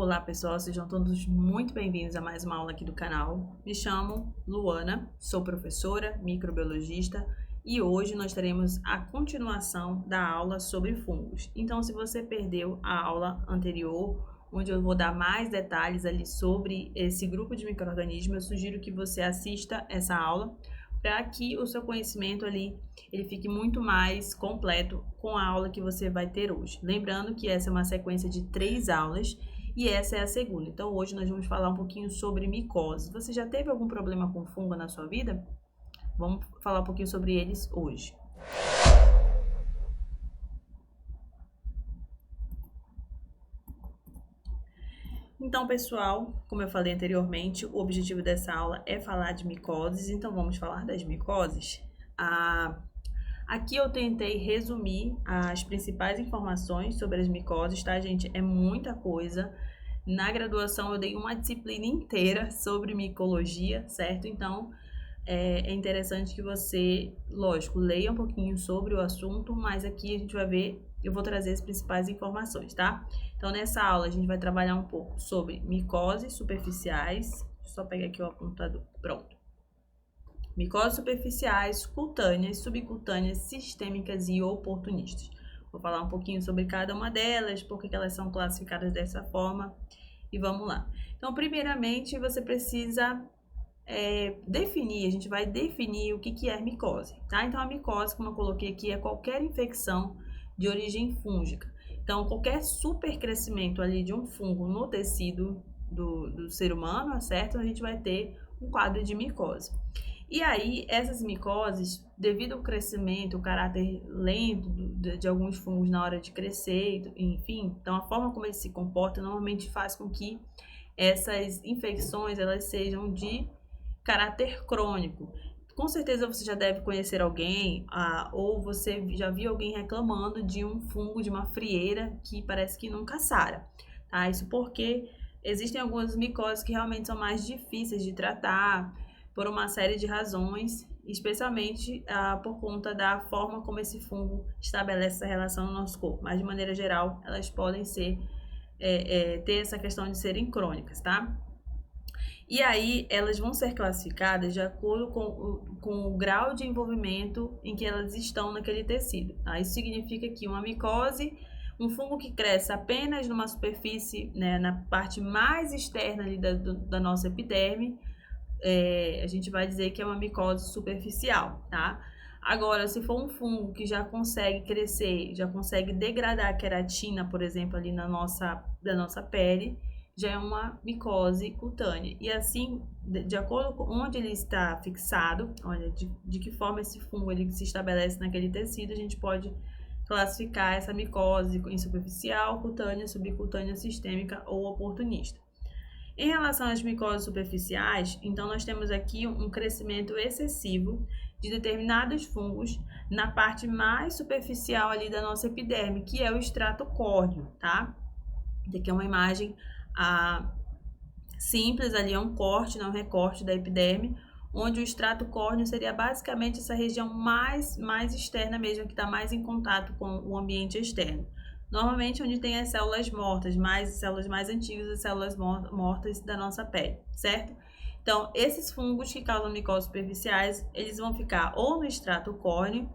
Olá pessoal, sejam todos muito bem-vindos a mais uma aula aqui do canal. Me chamo Luana, sou professora, microbiologista e hoje nós teremos a continuação da aula sobre fungos. Então, se você perdeu a aula anterior, onde eu vou dar mais detalhes ali sobre esse grupo de micro-organismos, eu sugiro que você assista essa aula para que o seu conhecimento ali ele fique muito mais completo com a aula que você vai ter hoje. Lembrando que essa é uma sequência de 3 aulas e essa é a segunda. Então, hoje nós vamos falar um pouquinho sobre micose. Você já teve algum problema com fungo na sua vida? Vamos falar um pouquinho sobre eles hoje. Então, pessoal, como eu falei anteriormente, o objetivo dessa aula é falar de micoses. Então, vamos falar das micoses. Aqui eu tentei resumir as principais informações sobre as micoses, tá, gente? É muita coisa. Na graduação eu dei uma disciplina inteira sobre micologia, certo? Então, é interessante que você, lógico, leia um pouquinho sobre o assunto, mas aqui a gente vai ver, eu vou trazer as principais informações, tá? Então, nessa aula a gente vai trabalhar um pouco sobre micoses superficiais. Deixa eu só pegar aqui o apontador. Pronto. Micoses superficiais, cutâneas, subcutâneas, sistêmicas e oportunistas. Vou falar um pouquinho sobre cada uma delas, por que elas são classificadas dessa forma e vamos lá. Então, primeiramente, você precisa definir, a gente vai definir o que é micose, tá? Então, a micose, como eu coloquei aqui, é qualquer infecção de origem fúngica. Então, qualquer supercrescimento ali de um fungo no tecido do ser humano, certo? A gente vai ter um quadro de micose. E aí, essas micoses, devido ao crescimento, o caráter lento de alguns fungos na hora de crescer, enfim, então a forma como eles se comportam normalmente faz com que essas infecções elas sejam de caráter crônico. Com certeza você já deve conhecer alguém, ou você já viu alguém reclamando de um fungo, de uma frieira que parece que nunca sara, tá? Isso porque existem algumas micoses que realmente são mais difíceis de tratar, por uma série de razões, especialmente por conta da forma como esse fungo estabelece essa relação no nosso corpo. Mas, de maneira geral, elas podem ser, ter essa questão de serem crônicas, tá? E aí, elas vão ser classificadas de acordo com o grau de envolvimento em que elas estão naquele tecido, tá? Isso significa que uma micose, um fungo que cresce apenas numa superfície, né, na parte mais externa ali da nossa epiderme, a gente vai dizer que é uma micose superficial, tá? Agora, se for um fungo que já consegue crescer, já consegue degradar a queratina, por exemplo, ali da nossa pele, já é uma micose cutânea. E assim, de acordo com onde ele está fixado, olha, de que forma esse fungo ele se estabelece naquele tecido, a gente pode classificar essa micose em superficial, cutânea, subcutânea, sistêmica ou oportunista. Em relação às micoses superficiais, então nós temos aqui um crescimento excessivo de determinados fungos na parte mais superficial ali da nossa epiderme, que é o extrato córneo, tá? Aqui é uma imagem simples, ali é um corte, não um recorte da epiderme, onde o extrato córneo seria basicamente essa região mais externa mesmo, que está mais em contato com o ambiente externo. Normalmente onde tem as células mortas, células mais antigas, as células mortas da nossa pele, certo? Então, esses fungos que causam micoses superficiais, eles vão ficar ou no extrato córneo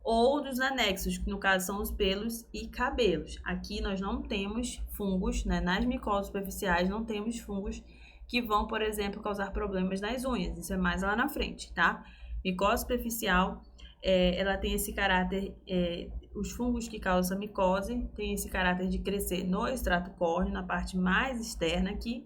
ou nos anexos, que no caso são os pelos e cabelos. Aqui nós não temos fungos, né? Nas micoses superficiais não temos fungos que vão, por exemplo, causar problemas nas unhas. Isso é mais lá na frente, tá? Micose superficial, ela tem esse caráter, os fungos que causam essa micose têm esse caráter de crescer no extrato córneo, na parte mais externa aqui,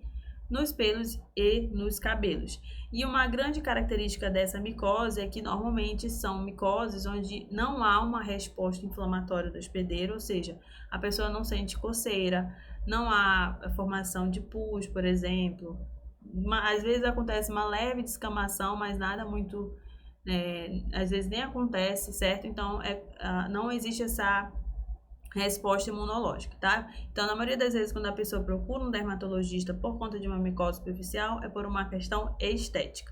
nos pelos e nos cabelos. E uma grande característica dessa micose é que normalmente são micoses onde não há uma resposta inflamatória do hospedeiro, ou seja, a pessoa não sente coceira, não há a formação de pus, por exemplo. Às vezes acontece uma leve descamação, mas nada muito, às vezes nem acontece, certo? Então, não existe essa resposta imunológica, tá? Então, na maioria das vezes, quando a pessoa procura um dermatologista por conta de uma micose superficial, é por uma questão estética.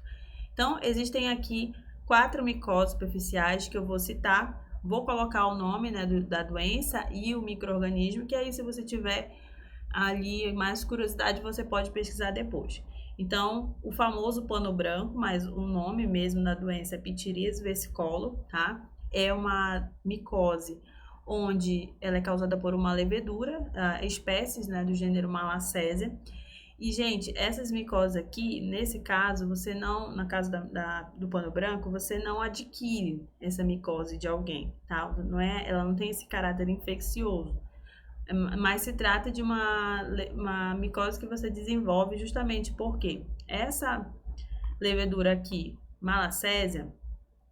Então, existem aqui 4 micoses superficiais que eu vou citar. Vou colocar o nome, né, da doença e o micro-organismo, que aí, se você tiver ali, mais curiosidade, você pode pesquisar depois. Então, o famoso pano branco, mas o nome mesmo da doença é pitiríase versicolor, tá? É uma micose onde ela é causada por uma levedura, espécies, né, do gênero Malassezia. E, gente, essas micoses aqui, nesse caso, você não, no caso do pano branco, você não adquire essa micose de alguém, tá? Ela não tem esse caráter infeccioso, mas se trata de uma micose que você desenvolve justamente porque essa levedura aqui, Malassezia,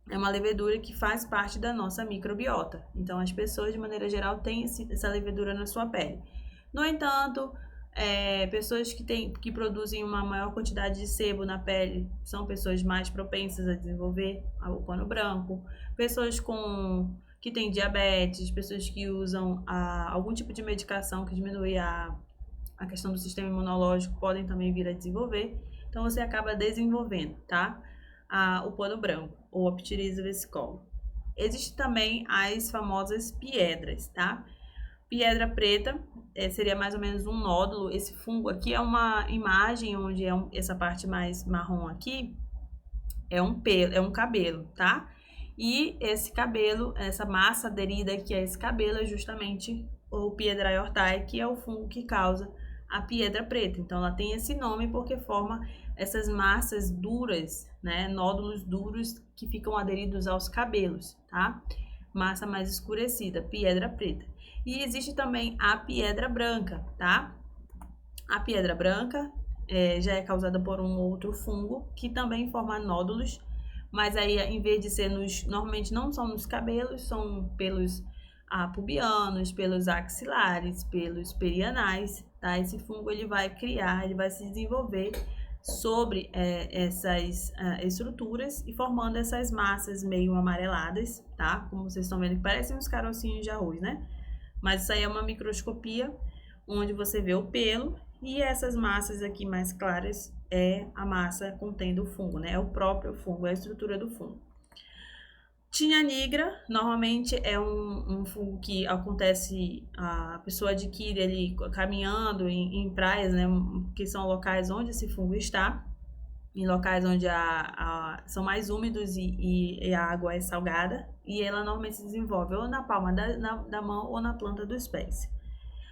é uma levedura que faz parte da nossa microbiota. Então, as pessoas, de maneira geral, têm essa levedura na sua pele. No entanto, pessoas que produzem uma maior quantidade de sebo na pele são pessoas mais propensas a desenvolver o pano branco. Pessoas que têm diabetes, pessoas que usam algum tipo de medicação que diminui a questão do sistema imunológico podem também vir a desenvolver. Então, você acaba desenvolvendo, tá? O pano branco, ou a pitiríase versicolor. Existem também as famosas piedras, tá? Piedra preta seria mais ou menos um nódulo. Esse fungo aqui é uma imagem onde essa parte mais marrom aqui é um cabelo, tá? E esse cabelo, essa massa aderida aqui a esse cabelo é justamente o Piedrae hortae, que é o fungo que causa a piedra preta. Então, ela tem esse nome porque forma essas massas duras, né? Nódulos duros que ficam aderidos aos cabelos, tá? Massa mais escurecida, piedra preta. E existe também a piedra branca, tá? A piedra branca já é causada por um outro fungo que também forma nódulos, mas aí em vez de ser normalmente não são nos cabelos, são pelos pubianos, pelos axilares, pelos perianais, tá? Esse fungo ele vai se desenvolver sobre essas estruturas e formando essas massas meio amareladas, tá? Como vocês estão vendo, que parecem uns carocinhos de arroz, né? Mas isso aí é uma microscopia onde você vê o pelo e essas massas aqui mais claras é a massa contendo o fungo, né? É o próprio fungo, é a estrutura do fungo. Tinea nigra, normalmente é um fungo que acontece, a pessoa adquire ali caminhando em praias, né? Que são locais onde esse fungo está, em locais onde são mais úmidos e a água é salgada, e ela normalmente se desenvolve ou na palma da mão ou na planta dos pés.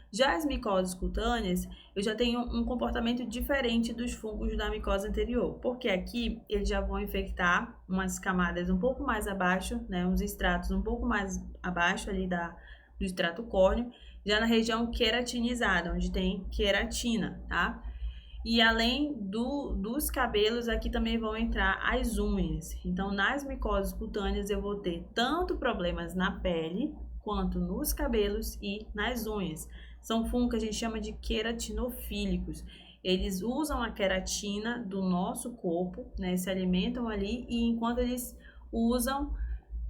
Já as micoses cutâneas, eu já tenho um comportamento diferente dos fungos da micose anterior, porque aqui eles já vão infectar umas camadas um pouco mais abaixo, né, uns estratos um pouco mais abaixo ali do extrato córneo, já na região queratinizada, onde tem queratina, tá? E além dos cabelos, aqui também vão entrar as unhas. Então, nas micoses cutâneas, eu vou ter tanto problemas na pele, quanto nos cabelos e nas unhas. São fungos que a gente chama de queratinofílicos. Eles usam a queratina do nosso corpo, né? Se alimentam ali e enquanto eles usam,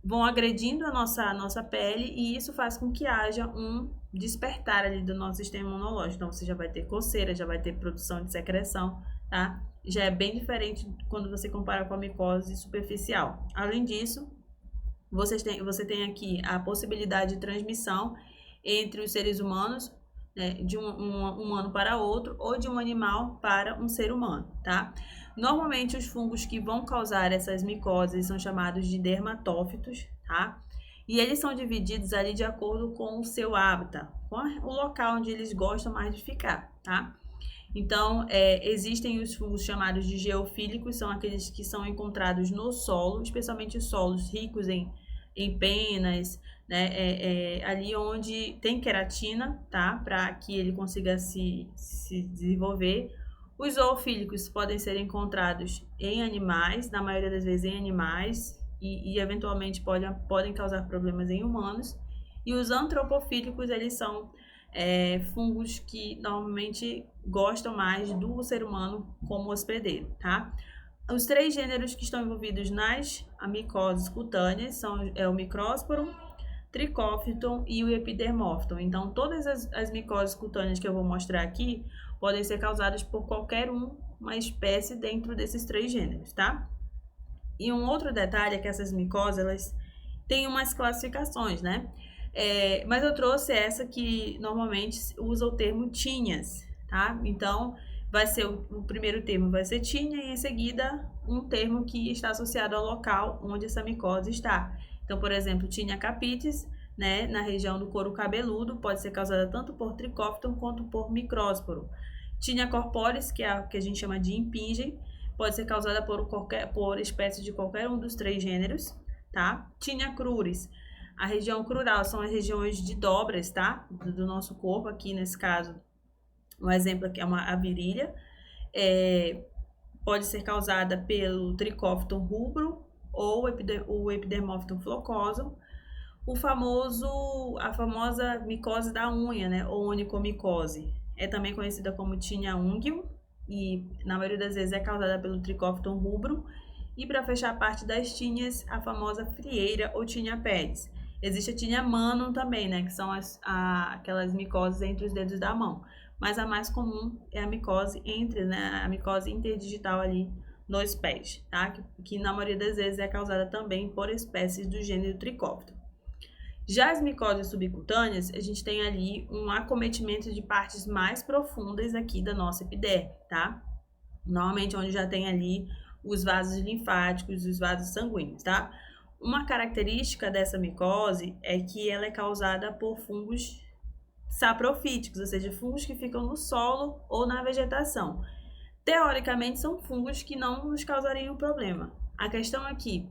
vão agredindo a nossa pele e isso faz com que haja um despertar ali do nosso sistema imunológico. Então, você já vai ter coceira, já vai ter produção de secreção, tá? Já é bem diferente quando você compara com a micose superficial. Além disso, você tem aqui a possibilidade de transmissão entre os seres humanos, né, de um humano para outro ou de um animal para um ser humano, tá? Normalmente, os fungos que vão causar essas micoses são chamados de dermatófitos, tá? E eles são divididos ali de acordo com o seu hábitat, com o local onde eles gostam mais de ficar, tá? Então, existem os fungos chamados de geofílicos, são aqueles que são encontrados no solo, especialmente os solos ricos em penas, né? Ali onde tem queratina, tá? Para que ele consiga se desenvolver. Os zoofílicos podem ser encontrados em animais, na maioria das vezes em animais, e eventualmente podem causar problemas em humanos. E os antropofílicos, eles são fungos que normalmente gostam mais do ser humano como hospedeiro, tá? Os 3 gêneros que estão envolvidos nas micoses cutâneas são o Microsporum, Trichophyton e o Epidermophyton. Então, todas as micoses cutâneas que eu vou mostrar aqui podem ser causadas por qualquer uma espécie dentro desses 3 gêneros, tá? E um outro detalhe é que essas micoses, elas têm umas classificações, né? Mas eu trouxe essa que normalmente usa o termo tinhas, tá? Então, vai ser o primeiro termo vai ser tinha e em seguida um termo que está associado ao local onde essa micose está. Então, por exemplo, tinha capitis, né, na região do couro cabeludo, pode ser causada tanto por Trichophyton quanto por Micrósporo. Tinha corporis, que é a que a gente chama de impingem, pode ser causada por espécies de qualquer um dos 3 gêneros, tá? Tinha cruris. A região crural são as regiões de dobras, tá? Do nosso corpo, aqui nesse caso, um exemplo aqui é a virilha. Pode ser causada pelo Trichophyton rubro ou o Epidermophyton flocosum. A famosa micose da unha, né? Ou onicomicose. É também conhecida como tinea unguium e na maioria das vezes é causada pelo Trichophyton rubro. E para fechar a parte das tinhas, a famosa frieira ou tinea pedis. Existe a tinea manum também, né? Que são aquelas micoses entre os dedos da mão. Mas a mais comum é a micose a micose interdigital ali nos pés, tá? Que na maioria das vezes é causada também por espécies do gênero Trichophyton. Já as micoses subcutâneas, a gente tem ali um acometimento de partes mais profundas aqui da nossa epiderme, tá? Normalmente onde já tem ali os vasos linfáticos, os vasos sanguíneos, tá? Uma característica dessa micose é que ela é causada por fungos saprofíticos, ou seja, fungos que ficam no solo ou na vegetação. Teoricamente, são fungos que não nos causariam problema. A questão é que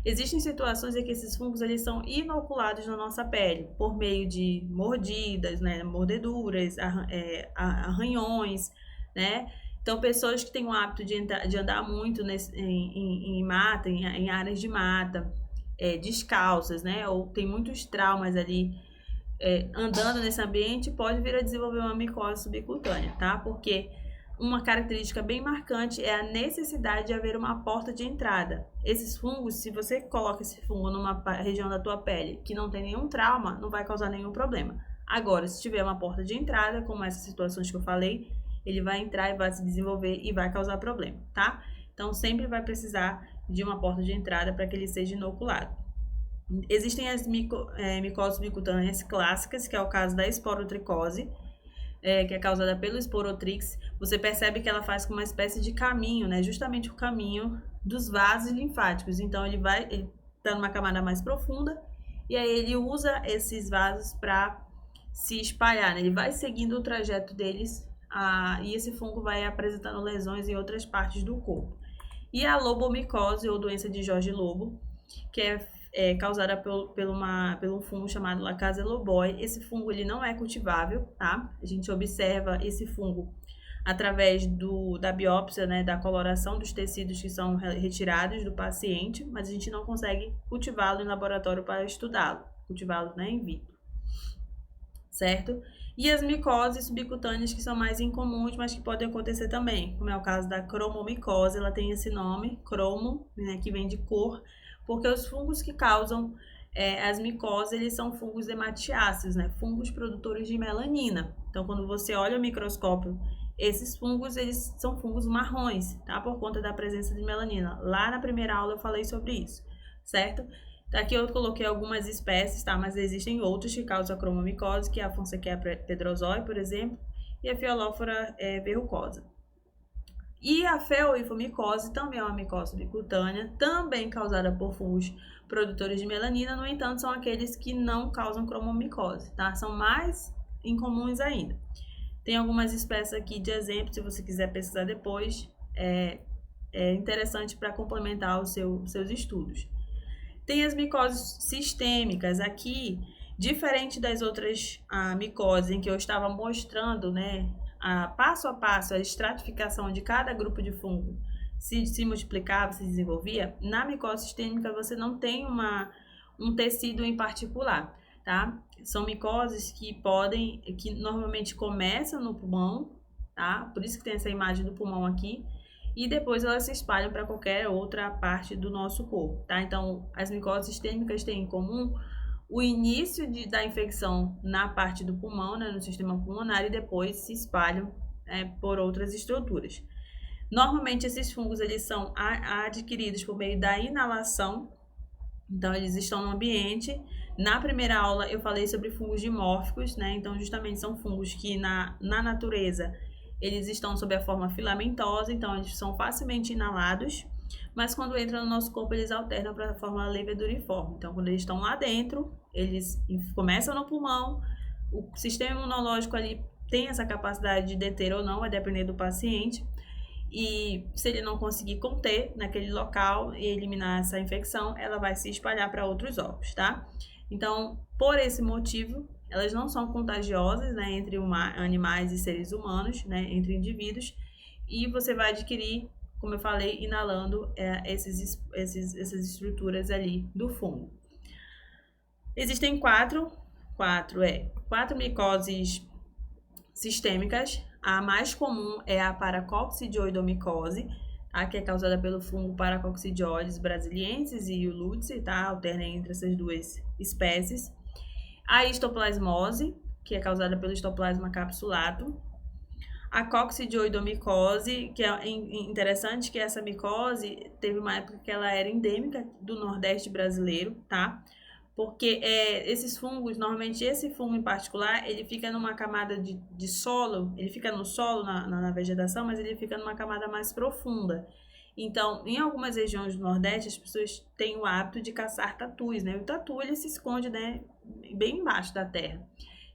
existem situações em que esses fungos eles são inoculados na nossa pele por meio de mordidas, né, mordeduras, arranhões, né? Então, pessoas que têm o hábito de andar muito em mata, em áreas de mata, descalças, né? Ou tem muitos traumas ali andando nesse ambiente, pode vir a desenvolver uma micose subcutânea, tá? Porque uma característica bem marcante é a necessidade de haver uma porta de entrada. Esses fungos, se você coloca esse fungo numa região da tua pele que não tem nenhum trauma, não vai causar nenhum problema. Agora, se tiver uma porta de entrada, como essas situações que eu falei, ele vai entrar e vai se desenvolver e vai causar problema, tá? Então, sempre vai precisar de uma porta de entrada para que ele seja inoculado. Existem as micoses subcutâneas clássicas, que é o caso da esporotricose, que é causada pelo Sporotrix. Você percebe que ela faz como uma espécie de caminho, né? Justamente o caminho dos vasos linfáticos. Então, ele tá numa camada mais profunda e aí ele usa esses vasos para se espalhar, né? Ele vai seguindo o trajeto deles e esse fungo vai apresentando lesões em outras partes do corpo. E a lobomicose, ou doença de Jorge Lobo, que é causada pelo um fungo chamado Lacase loboi. Esse fungo ele não é cultivável, tá? A gente observa esse fungo através da biópsia, né, da coloração dos tecidos que são retirados do paciente, mas a gente não consegue cultivá-lo em laboratório para estudá-lo, cultivá-lo, né, in vitro, certo? E as micoses subcutâneas que são mais incomuns, mas que podem acontecer também, como é o caso da cromomicose, ela tem esse nome, cromo, né, que vem de cor, porque os fungos que causam as micoses, eles são fungos hematiáceos, né? Fungos produtores de melanina. Então, quando você olha o microscópio, esses fungos, eles são fungos marrons, tá? Por conta da presença de melanina. Lá na primeira aula eu falei sobre isso, certo? Aqui eu coloquei algumas espécies, tá? Mas existem outros que causam a cromomicose, que é a Fonseca pedrosoi, por exemplo, e a Phyalophora verrucosa. E a feoifomicose também é uma micose subcutânea, também causada por fungos produtores de melanina, no entanto, são aqueles que não causam cromomicose, tá? São mais incomuns ainda. Tem algumas espécies aqui de exemplo, se você quiser pesquisar depois, é interessante para complementar os seus estudos. Tem as micoses sistêmicas aqui, diferente das outras micoses em que eu estava mostrando, né, passo a passo, a estratificação de cada grupo de fungo se multiplicava, se desenvolvia, na micose sistêmica você não tem um tecido em particular, tá? São micoses que normalmente começam no pulmão, tá? Por isso que tem essa imagem do pulmão aqui, e depois elas se espalham para qualquer outra parte do nosso corpo, tá? Então, as micoses sistêmicas têm em comum o início da infecção na parte do pulmão, né, no sistema pulmonar, e depois se espalham por outras estruturas. Normalmente, esses fungos eles são adquiridos por meio da inalação, então eles estão no ambiente, Na primeira aula eu falei sobre fungos dimórficos, né? Então, justamente são fungos que na natureza eles estão sob a forma filamentosa, então eles são facilmente inalados, mas quando entram no nosso corpo eles alternam para a forma leveduriforme. Então, quando eles estão lá dentro, eles começam no pulmão, o sistema imunológico ali tem essa capacidade de deter ou não, vai depender do paciente. E se ele não conseguir conter naquele local e eliminar essa infecção, ela vai se espalhar para outros órgãos, tá? Então, por esse motivo, elas não são contagiosas, né, entre animais e seres humanos, né, entre indivíduos, e você vai adquirir, como eu falei, inalando essas estruturas ali do fungo. Existem quatro micoses sistêmicas. A mais comum é a paracoccidioidomicose, tá? Que é causada pelo fungo Paracoccidioides brasiliensis e o Lutzi, tá? Alterna entre essas duas espécies. A histoplasmose, que é causada pelo Histoplasma capsulatum. A coccidioidomicose, que é interessante que essa micose teve uma época que ela era endêmica do Nordeste brasileiro, tá? Porque esses fungos, normalmente esse fungo em particular, ele fica numa camada de solo, ele fica no solo, na vegetação, mas ele fica numa camada mais profunda. Então, em algumas regiões do Nordeste, as pessoas têm o hábito de caçar tatus, né? O tatu, ele se esconde, né, bem embaixo da terra.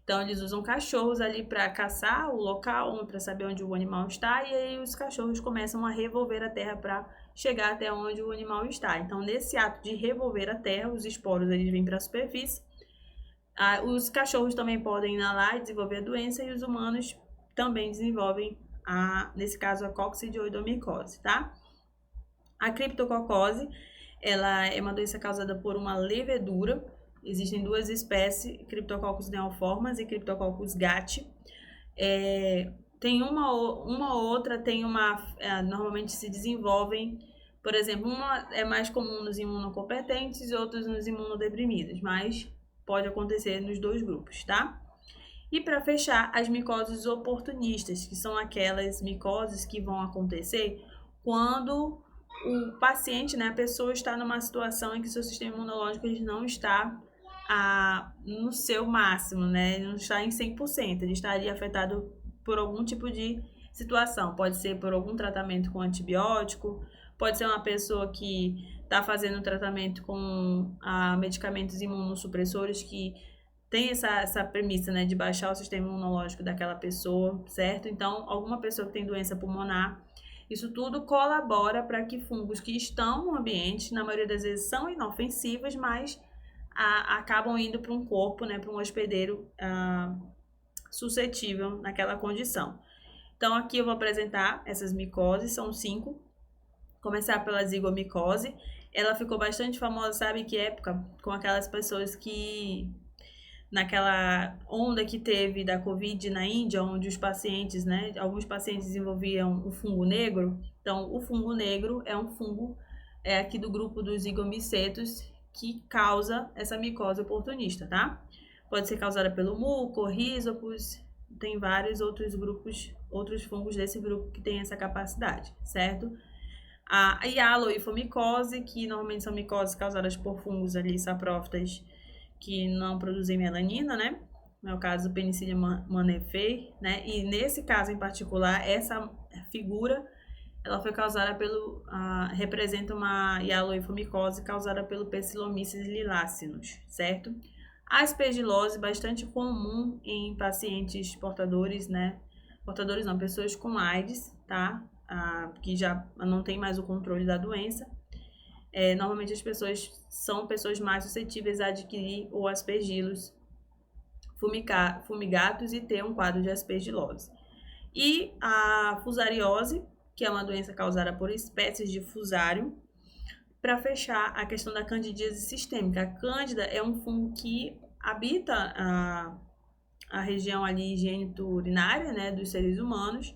Então, eles usam cachorros ali para caçar o local, para saber onde o animal está, e aí os cachorros começam a revolver a terra para chegar até onde o animal está. Então, nesse ato de revolver a terra, os esporos eles vêm para a superfície. Os cachorros também podem inalar e desenvolver a doença, e os humanos também desenvolvem, nesse caso, a coccidioidomicose, tá? A criptococose, ela é uma doença causada por uma levedura. Existem duas espécies, Cryptococcus neoformans e Cryptococcus gat. Tem uma ou outra, normalmente se desenvolvem, por exemplo, uma é mais comum nos imunocompetentes e outras nos imunodeprimidos, mas pode acontecer nos dois grupos, tá? E para fechar, as micoses oportunistas, que são aquelas micoses que vão acontecer quando o paciente, né, a pessoa está numa situação em que seu sistema imunológico ele não está no seu máximo, né? Ele não está em 100%, ele estaria afetado por algum tipo de situação. Pode ser por algum tratamento com antibiótico, pode ser uma pessoa que está fazendo tratamento com medicamentos imunossupressores que tem essa premissa, né, de baixar o sistema imunológico daquela pessoa, certo? Então, alguma pessoa que tem doença pulmonar, isso tudo colabora para que fungos que estão no ambiente, na maioria das vezes são inofensivos, mas acabam indo para um corpo, né, para um hospedeiro suscetível naquela condição. Então, aqui eu vou apresentar essas micoses, são 5. Começar pela zigomicose. Ela ficou bastante famosa, sabe que época? Com aquelas pessoas que, naquela onda que teve da Covid na Índia, onde os pacientes, né, alguns pacientes desenvolviam o fungo negro. Então, o fungo negro é um fungo aqui do grupo dos zigomicetos, que causa essa micose oportunista, tá? Pode ser causada pelo muco, rhizopus, tem vários outros grupos, outros fungos desse grupo que tem essa capacidade, certo? A hialoifomicose, que normalmente são micoses causadas por fungos ali saprófitas que não produzem melanina, né? No é o caso do Penicillium manifei, né? E nesse caso em particular, essa figura ela foi causada representa uma hialoifomicose causada pelo Pecilomyces lilacinus, certo? A aspergilose, bastante comum em pacientes portadores, né? Portadores não, pessoas com AIDS, tá? Que já não tem mais o controle da doença. Normalmente as pessoas são pessoas mais suscetíveis a adquirir o aspergillus fumigatus e ter um quadro de aspergilose. E a fusariose, que é uma doença causada por espécies de fusário. Para fechar, a questão da candidíase sistêmica. A cândida é um fungo que habita a região ali genito-urinária, né, dos seres humanos.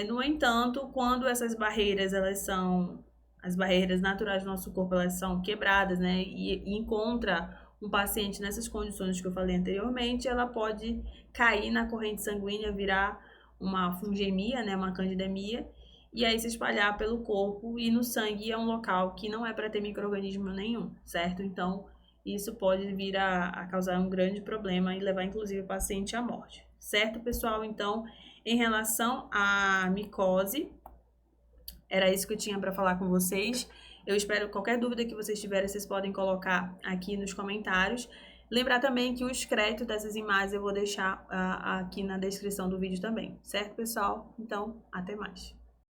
No entanto, quando essas barreiras, as barreiras naturais do nosso corpo, elas são quebradas, né, e encontra um paciente nessas condições que eu falei anteriormente, ela pode cair na corrente sanguínea, virar uma fungemia, né, uma candidemia, e aí se espalhar pelo corpo, e no sangue é um local que não é para ter micro-organismo nenhum, certo? Então, Isso pode vir a causar um grande problema e levar, inclusive, o paciente à morte. Certo, pessoal? Então, em relação à micose, era isso que eu tinha para falar com vocês. Eu espero qualquer dúvida que vocês tiverem, vocês podem colocar aqui nos comentários. Lembrar também que os créditos dessas imagens eu vou deixar aqui na descrição do vídeo também. Certo, pessoal? Então, até mais.